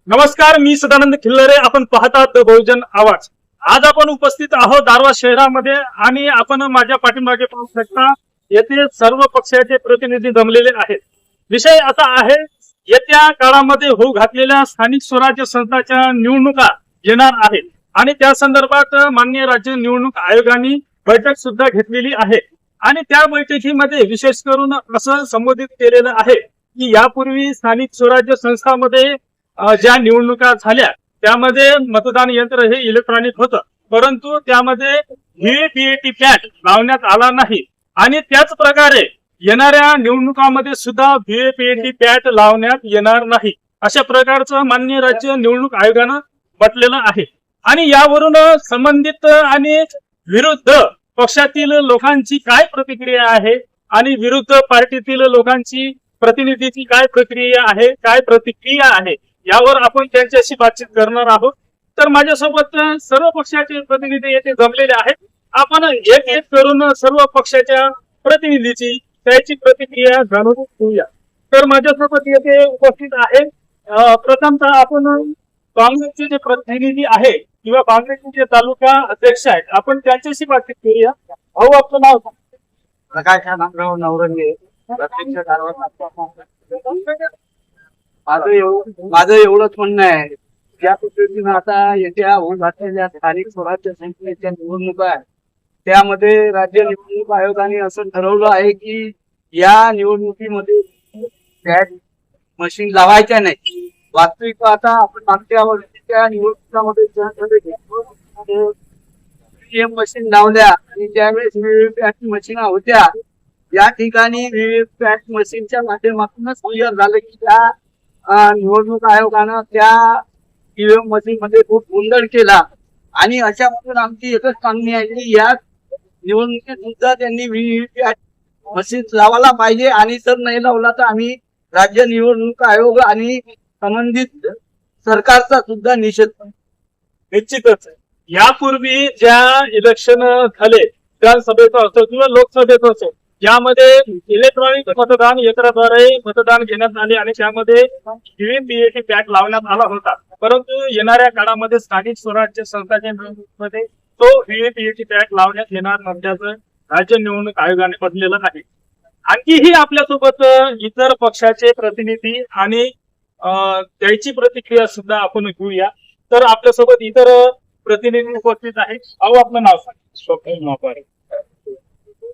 नमस्कार, मी सदानंद खिल्लारे. आपण पाहतात द बहुजन आवाज. आज आपण उपस्थित आहोत दारवा शहरामध्ये आणि आपण माझ्या पाठीमागे पाहू शकता येथे सर्व पक्षाचे प्रतिनिधी जमलेले आहेत. विषय असा आहे, येत्या काळामध्ये होऊ घातलेल्या स्थानिक स्वराज्य संस्थांच्या निवडणुका येणार आहेत आणि त्या संदर्भात माननीय राज्य निवडणूक आयोगाने बैठक सुद्धा घेतलेली आहे आणि त्या बैठकीमध्ये विशेष करून असं संबोधित केलेलं आहे की यापूर्वी स्थानिक स्वराज्य संस्थांमध्ये ज्या निवडणुका झाल्या त्यामध्ये मतदान यंत्र हे इलेक्ट्रॉनिक होतं, परंतु त्यामध्ये व्हीव्हीपॅट पॅट लावण्यात आला नाही आणि त्याच प्रकारे येणाऱ्या निवडणुकामध्ये सुद्धा व्हीव्हीपॅट पॅट लावण्यात येणार नाही अशा प्रकारचं माननीय राज्य निवडणूक आयोगानं म्हटलेलं आहे. आणि यावरून संबंधित आणि विरुद्ध पक्षातील लोकांची काय प्रतिक्रिया आहे आणि विरुद्ध पार्टीतील लोकांची प्रतिनिधीची काय प्रक्रिया आहे, काय प्रतिक्रिया आहे, यावर आपण त्यांच्याशी बातचीत करणार आहोत. तर माझ्यासोबत सर्व पक्षाचे प्रतिनिधी येथे जमलेले आहेत. आपण एक एक करून सर्व पक्षाच्या प्रतिनिधीची त्याची प्रतिक्रिया जाणून घेऊया. तर माझ्यासोबत येथे उपस्थित आहे प्रथमतः आपण काँग्रेसचे जे प्रतिनिधी आहे किंवा काँग्रेसचे जे तालुका अध्यक्ष आहेत, आपण त्यांच्याशी बातचीत करूया. भाऊ, आपलं नाव सांगा. प्रकाश नामराव नवरंगे, प्रत्यक्ष माझं एवढंच म्हणणं आहे, ज्या पद्धतीनं आता येत्या होऊन घातलेल्या स्थानिक स्वराज्य संस्थेच्या निवडणुका आहे त्यामध्ये राज्य निवडणूक आयोगाने असं ठरवलं आहे की या निवडणुकीमध्ये पॅट मशीन लावायच्या नाही. वास्तविक आता आपण मागच्या वर्षीच्या निवडणुकामध्ये ईव्हीएम मशीन लावल्या आणि त्यावेळेस व्हीव्हीपॅट मशीन होत्या. या ठिकाणी व्हीव्हीपॅट मशीनच्या माध्यमातूनच क्लिअर झालं की त्या निवडणूक आयोगानं त्या ईव्हीएम मशीन मध्ये खूप गोंधळ केला आणि अशामधून आमची एकच मागणी आहे की या निवडणुकीत सुद्धा त्यांनी व्हीव्हीपॅट मशीन लावायला पाहिजे आणि जर नाही लावला तर आम्ही राज्य निवडणूक आयोग आणि संबंधित सरकारचा सुद्धा निषेध. निश्चितच यापूर्वी ज्या इलेक्शन झाले विधानसभेचं असो किंवा लोकसभेचं असो, यामध्ये इलेक्ट्रॉनिक मतदान यंत्राद्वारे मतदान घेण्यात आले आणि त्यामध्ये व्हीव्हीपॅट पॅट लावण्यात आला होता. परंतु येणाऱ्या काळामध्ये स्थानिक स्वराज्य संस्थांच्या निवडणुकीमध्ये तो व्हीव्हीपॅट पॅट लावण्यात येणार नसल्याचं राज्य निवडणूक आयोगाने म्हटलेलं आहे. आणखीही आपल्यासोबत इतर पक्षाचे प्रतिनिधी आणि त्याची प्रतिक्रिया सुद्धा आपण घेऊया. तर आपल्यासोबत इतर प्रतिनिधी उपस्थित आहेत. अहो, आपलं नाव सांगा. स्वप्नील मापारे.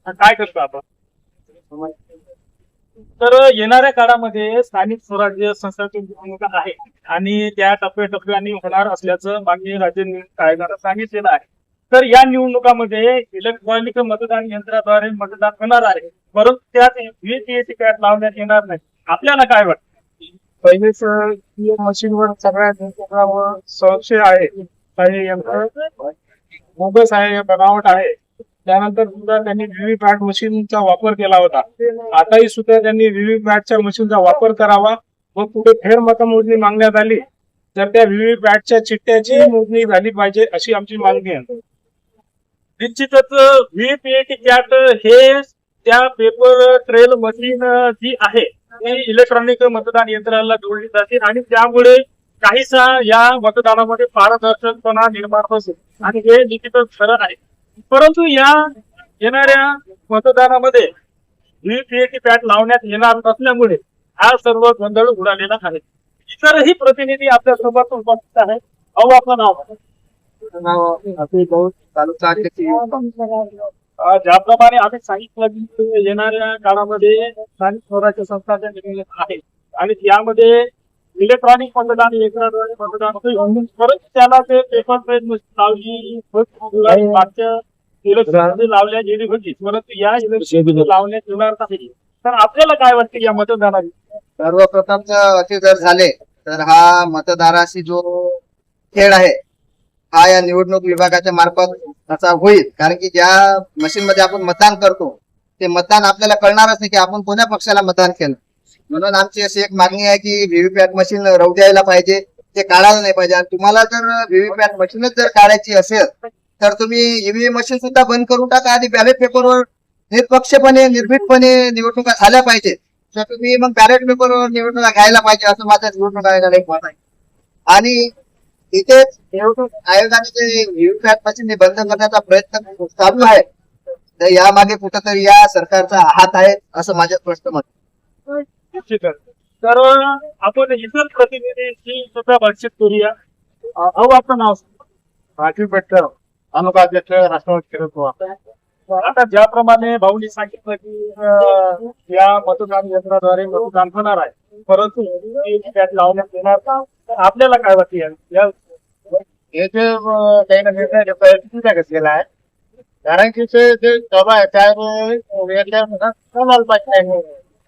काय करतो आपण? तर येणाऱ्या काळामध्ये स्थानिक स्वराज्य संस्थांची निवडणुका आहे आणि त्या टप्प्याटप्प्याने होणार असल्याचं माननीय राज्य निवडणूक आयोगानं सांगितलेलं आहे. तर या निवडणुकामध्ये इलेक्ट्रॉनिक मतदान यंत्राद्वारे मतदान होणार आहे, परंतु त्यात व्हीव्हीपॅट पॅट लावण्यात येणार नाही. आपल्याला काय वाटतं? पहिलेच मशीनवर सगळ्या संशय आहे, काही यंत्र बोगस आहे, बनावट आहे. त्यानंतर सुद्धा त्यांनी व्हीव्हीपॅट मशीनचा वापर केला होता. आताही सुद्धा त्यांनी व्हीव्हीपॅटच्या मशीनचा वापर करावा व पुढे फेर मतमोजणी मागण्यात आली तर त्या व्हीव्हीपॅटच्या चिठ्ठ्याची मोजणी झाली पाहिजे अशी आमची मागणी आहे. निश्चितच व्हीव्हीपॅट पॅट हे त्या पेपर ट्रेल मशीन जी आहे ती इलेक्ट्रॉनिक मतदान यंत्राला जोडली जाते आणि त्यामुळे काहीसा या मतदानामध्ये पारदर्शकपणा निर्माण होतो आणि हे निश्चितच खरं आहे. परंतु या येणाऱ्या मतदानामध्ये व्हीव्हीपॅट पॅट लावण्यात येणार नसल्यामुळे हा सर्व गोंधळ उडालेला आहे. इतरही प्रतिनिधी आपल्या सोबत उपस्थित आहेत. अहो, आपलं नाव? तालुका ज्याप्रमाणे आम्ही सांगितलं की येणाऱ्या काळामध्ये स्थानिक स्वराज्य संस्थांच्या निवडणूक आहे आणि यामध्ये इलेक्ट्रॉनिक मतदान यंत्राद्वारे मतदान होईल, परंतु त्याला ते पेपर ट्रेल लावली मागच्या इलेक्शन लावल्या गेली होती, परंतु या इलेक्शन लावण्यात येणार नाही. तर आपल्याला काय वाटतं या मतदानाची? सर्वप्रथम असे जर झाले तर हा मतदाराशी जो खेळ आहे हा या निवडणूक विभागाच्या मार्फत असा होईल. कारण की ज्या मशीन मध्ये आपण मतदान करतो ते मतदान आपल्याला कळणारच नाही की आपण कोण्या पक्षाला मतदान केलं. म्हणून आमची अशी एक मागणी आहे की व्हीव्हीपॅट मशीन राहू द्यायला पाहिजे, ते काढायला नाही पाहिजे. आणि तुम्हाला जर व्हीव्हीपॅट मशीनच जर काढायची असेल तर तुम्ही ईव्हीएम मशीन सुद्धा बंद करून टाका आणि बॅलेट पेपरवर निष्पक्षपणे निर्भीडपणे निवडणुका झाल्या पाहिजे. तर तुम्ही मग बॅलेट पेपरवर निवडणुका घ्यायला पाहिजे असं माझ्या निवडणूक आयोगाला एक मत आहे. आणि इथे निवडणूक आयोगाने जे व्हीव्हीपॅट मशीन बंद करण्याचा प्रयत्न चालू आहे, तर यामागे कुठंतरी या सरकारचा हात आहे असं माझं स्पष्ट मत आहे. निश्चितच. तर आपण इतर प्रतिनिधींची सुद्धा बातचीत करूया. अहो, आपलं नाव सांगा. राजीव पेटकर अनुकाध्यक्ष राष्ट्रवादी शरद पवार. आता ज्याप्रमाणे भाऊनी सांगितलं की या मतदान यंत्राद्वारे मतदान होणार आहे, परंतु त्यात लावण्यात येणार का? तर आपल्याला काय वाटते या हे जे काही निर्णय घेतला आहे चुकीचा घेतलेला आहे. कारण की ते जे सभा आहे त्यावर पाहिजे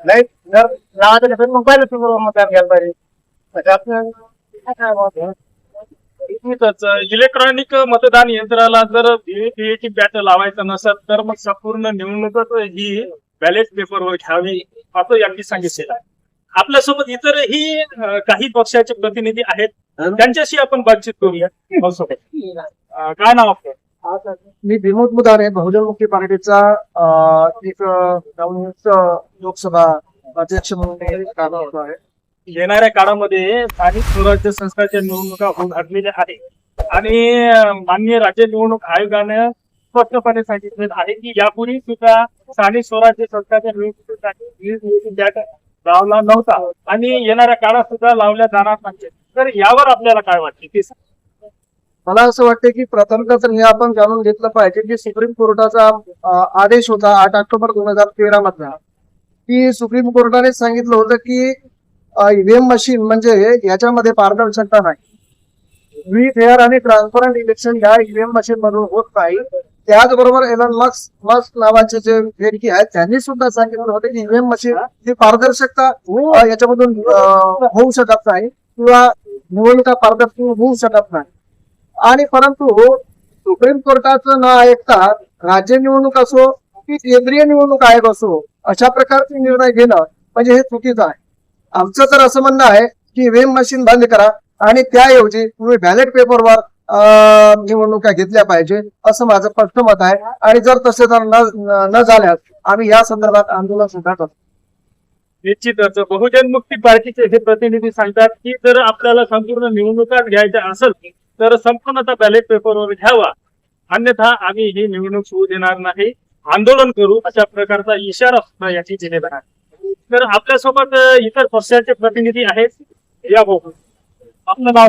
नाही. जर नावाचं घेतलं मग पाहिजे तुम्ही मतदान घ्यायला पाहिजे. त्याच्यात काय मत आहे? निश्चितच इलेक्ट्रॉनिक मतदान यंत्राला जर व्हीव्हीपॅटची बॅट लावायचं नसेल तर मग संपूर्ण निवडणूकच ही बॅलेट पेपरवर घ्यावी असं यांनी सांगितलेलं आहे. आपल्यासोबत इतरही काही पक्षाचे प्रतिनिधी आहेत, त्यांच्याशी आपण बातचीत करूया. काय नाव आपलं? मी विनोद मुदारे बहुजन मुक्ती पार्टीचा एक नवनियुक्त लोकसभा अध्यक्ष म्हणून काम करतो आहे. येणाऱ्या काळामध्ये स्थानिक स्वराज्य संस्थांच्या निवडणुका होऊ घातलेल्या आहेत आणि माननीय राज्य निवडणूक आयोगाने स्पष्टपणे सांगितलेलं आहे की यापूर्वी सुद्धा स्थानिक स्वराज्य संस्थांच्या निवडणुकीसाठी बॅट लावला नव्हता आणि येणाऱ्या काळात सुद्धा लावल्या जाणार नाही. तर यावर आपल्याला काय वाटते ते सांगा. मला असं वाटतं की प्रथमतः तर हे आपण जाणून घेतलं पाहिजे की सुप्रीम कोर्टाचा आदेश होता 8 ऑक्टोबर 2013 मधला, की सुप्रीम कोर्टाने सांगितलं होतं की ईव्हीएम मशीन म्हणजे याच्यामध्ये पारदर्शकता नाही. फ्री फेअर आणि ट्रान्सपरंट इलेक्शन या ईव्हीएम मशीन मधून होत नाही. त्याचबरोबर एलन मस्क नावाचे जे व्यक्ती आहेत त्यांनी सुद्धा सांगितलं होतं की ईव्हीएम मशीन ही पारदर्शकता याच्यामधून होऊ शकत नाही किंवा निवडणुका पारदर्शक होऊ शकत नाही. आणि परंतु सुप्रीम कोर्टाचं न ऐकता राज्य निवडणूक असो की केंद्रीय निवडणूक आयोग असो अशा प्रकारचे निर्णय घेणं म्हणजे हे चुकीचं आहे. आमचं तर असं म्हणणं आहे की ईव्हीएम मशीन बंद करा आणि त्याऐवजी तुम्ही बॅलेट पेपरवर निवडणुका घेतल्या पाहिजे असं माझं स्पष्ट मत आहे. आणि जर तसे जर न झाल्यास आम्ही या संदर्भात आंदोलन सुद्धा करतो. निश्चितच बहुजन मुक्ती पार्टीचे हे प्रतिनिधी सांगतात की जर आपल्याला संपूर्ण निवडणुका घ्यायच्या असेल तर संपूर्णतः बॅलेट पेपरवर घ्यावा, अन्यथा आम्ही ही निवडणूक होऊ देणार नाही, आंदोलन करू अशा प्रकारचा इशारा सुद्धा याची दिलेला आहे. तर आपल्यासोबत इतर पक्षाचे प्रतिनिधी आहेत. या भाऊ, आपलं नाव?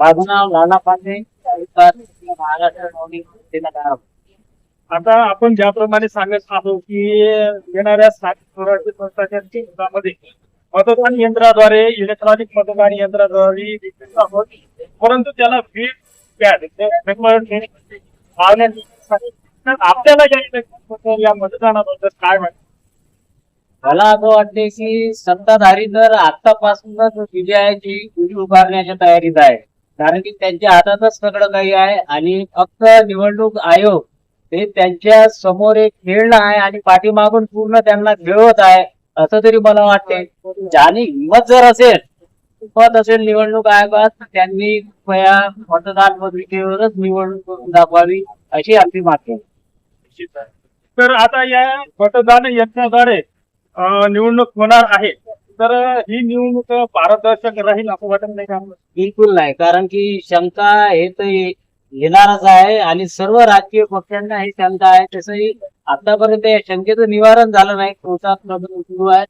माझं नाव नाना पांडे, महाराष्ट्र नवनिर्माण. आता आपण ज्याप्रमाणे सांगत आहोत की येणाऱ्या स्थानिक स्वराज्य संस्थांच्या निवडणुकांमध्ये मतदान यंत्राद्वारे इलेक्ट्रॉनिक मतदान यंत्राद्वारे आहोत, परंतु त्याला आपल्याला या मतदानाबद्दल काय वाटतं? मला असं वाटते की सत्ताधारी तर आतापासूनच विजयाची उडी उभारण्याच्या तयारीत आहे. कारण की त्यांच्या हातातच सगळं काही आहे आणि फक्त निवडणूक आयोग हे त्यांच्या समोर एक खेळणं आहे आणि पाठीमागून पूर्ण त्यांना खेळवत आहे असं तरी मला वाटते. ज्याने हिंमत जर असेल निवडणूक आयोगात तर त्यांनी कृपया मतदान पत्रिकेवरच निवडणूक दाखवावी अशी आमची मागणी आहे. तर आता या मतदान यंत्राद्वारे निवडणूक होणार आहे, तर ही निवडणूक पारदर्शक राहील असं वाटत नाही का? बिलकुल नाही. कारण की शंका हे तर येणारच आहे आणि सर्व राजकीय पक्षांना ही शंका आहे. तसंही आतापर्यंत या शंकेचं निवारण झालं नाही. कोर्टात प्रकरण सुरू आहे.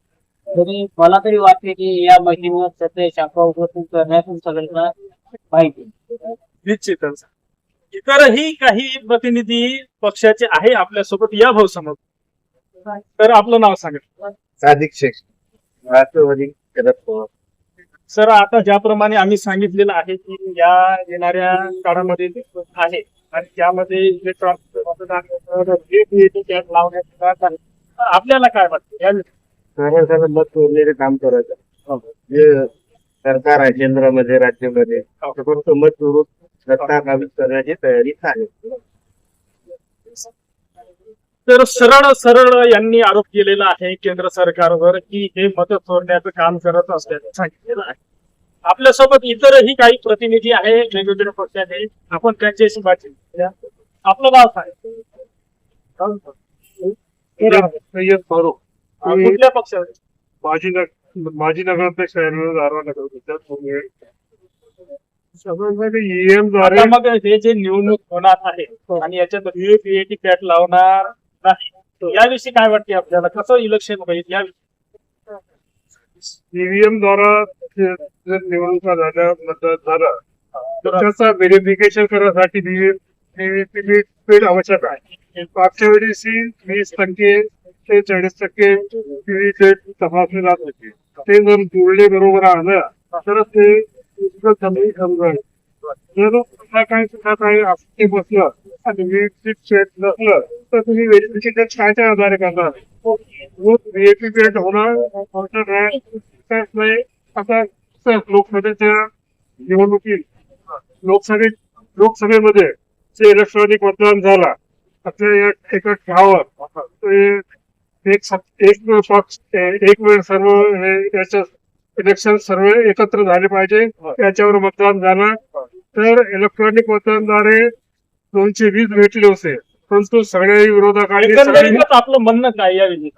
तरी मला तरी वाटते की या मशीनवर सध्या शंका उपस्थित करण्यातून सगळ्यांना पाहिजे. निश्चितच इतरही काही प्रतिनिधी पक्षाचे आहे आपल्यासोबत. या भाऊ समोर, तर आपलं नाव सांगा. सादिक शेख, राष्ट्रवादी शरद पवार. सर, आता ज्याप्रमाणे आम्ही सांगितलेलं आहे की या येणाऱ्या काळामध्ये आहे आणि त्यामध्ये इलेक्ट्रॉनिक मतदान त्यात लावण्यात येणार आहे. आपल्याला काय वाटतं? सगळं मत चोरलेले काम करायचं. जे सरकार आहे केंद्रामध्ये राज्यामध्ये फक्त मत चोरून सत्ता काबीज करण्याची तयारी चालेल. तर सरळ यांनी आरोप केलेला आहे केंद्र सरकारवर की हे मत चोरण्याचं काम करत असल्याचं सांगितलेलं आहे. आपल्यासोबत इतरही काही प्रतिनिधी आहे वेगवेगळ्या पक्षाचे, आपण त्यांच्याशी बातचीत करूया. आपलं नाव काय? कुठल्या पक्षाचे? माजी नगराध्यक्ष आहे, धारवाड नगर. ईएम द्वारे आता मग हे जे निवडणूक होणार आहे आणि याच्यात व्हीव्हीपॅट पॅट लावणार नाही, याविषयी काय वाटते आपल्याला? कसं इलेक्शन होईल याविषयी? ईव्हीएम द्वारा जर निवडणुका झाल्या, मतदान झालं तर त्याचा व्हेरिफिकेशन करण्यासाठी व्हीव्हीपॅट आवश्यक आहे. मागच्या वेळेसी 20% ते 40% व्हीव्हीपॅट तपासले जात होते. ते जर जुळले बरोबर आलं तर ते इतकं कमी समजायचं. जर काही आपत्ती बसलं आणि व्हीव्हीपॅट नसलं तर तुम्ही व्हेरिफिकेशन कायच्या आधारे करणार? व्हीव्हीपॅट होणार नाही. आता लोकसभेच्या निवडणुकीत लोकसभेमध्ये जे इलेक्ट्रॉनिक मतदान झाला आपल्या एका गावात एक वेळ सर्व याच्या इलेक्शन सर्व एकत्र झाले पाहिजे, त्याच्यावर मतदान झालं तर इलेक्ट्रॉनिक मतदानद्वारे 220 भेटले होते. परंतु सगळ्या विरोधकांनी एकंदरीतच आपलं म्हणणं काय याविषयी?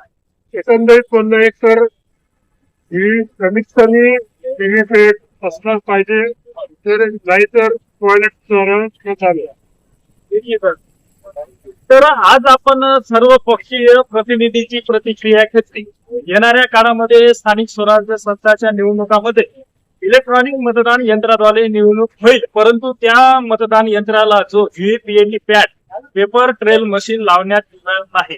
एकंदरीत म्हणणं एक तर ही कमीत कमी व्हीव्हीपॅट असलाच पाहिजे, तर नाहीतर टॉयलेट चालू. तर आज आपण सर्व पक्षीय प्रतिनिधीची प्रतिक्रिया घेतली. येणाऱ्या काळामध्ये स्थानिक स्वराज्य संस्थांच्या निवडणुकामध्ये इलेक्ट्रॉनिक मतदान यंत्राद्वारे निवडणूक होईल, परंतु त्या मतदान यंत्राला जो व्हीव्हीपॅट पेपर ट्रेल मशीन लावण्यात येणार नाही.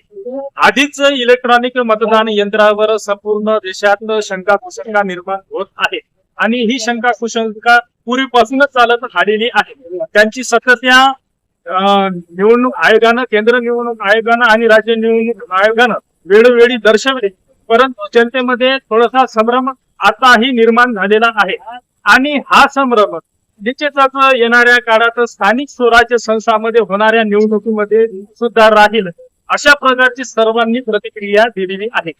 आधीच इलेक्ट्रॉनिक मतदान यंत्रावर संपूर्ण देशात शंका कुशंका निर्माण होत आहे आणि ही शंका कुशंका पूर्वीपासूनच चालत आलेली आहे. त्यांची सतत्या निवडणूक आयोगानं, केंद्र निवडणूक आयोगानं आणि राज्य निवडणूक आयोगानं वेळोवेळी दर्शवले, परंतु जनतेमध्ये थोडासा संभ्रम आताही निर्माण झालेला आहे आणि हा संभ्रम निश्चितच येणाऱ्या काळात स्थानिक स्वराज्य संस्थांमध्ये होणाऱ्या निवडणुकीमध्ये सुद्धा राहील, अशा प्रकारची सर्वांनी प्रतिक्रिया दिलेली आहे.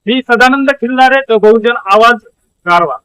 मी सदानंद खिल्लारे, बहुजन आवाज, गारवा.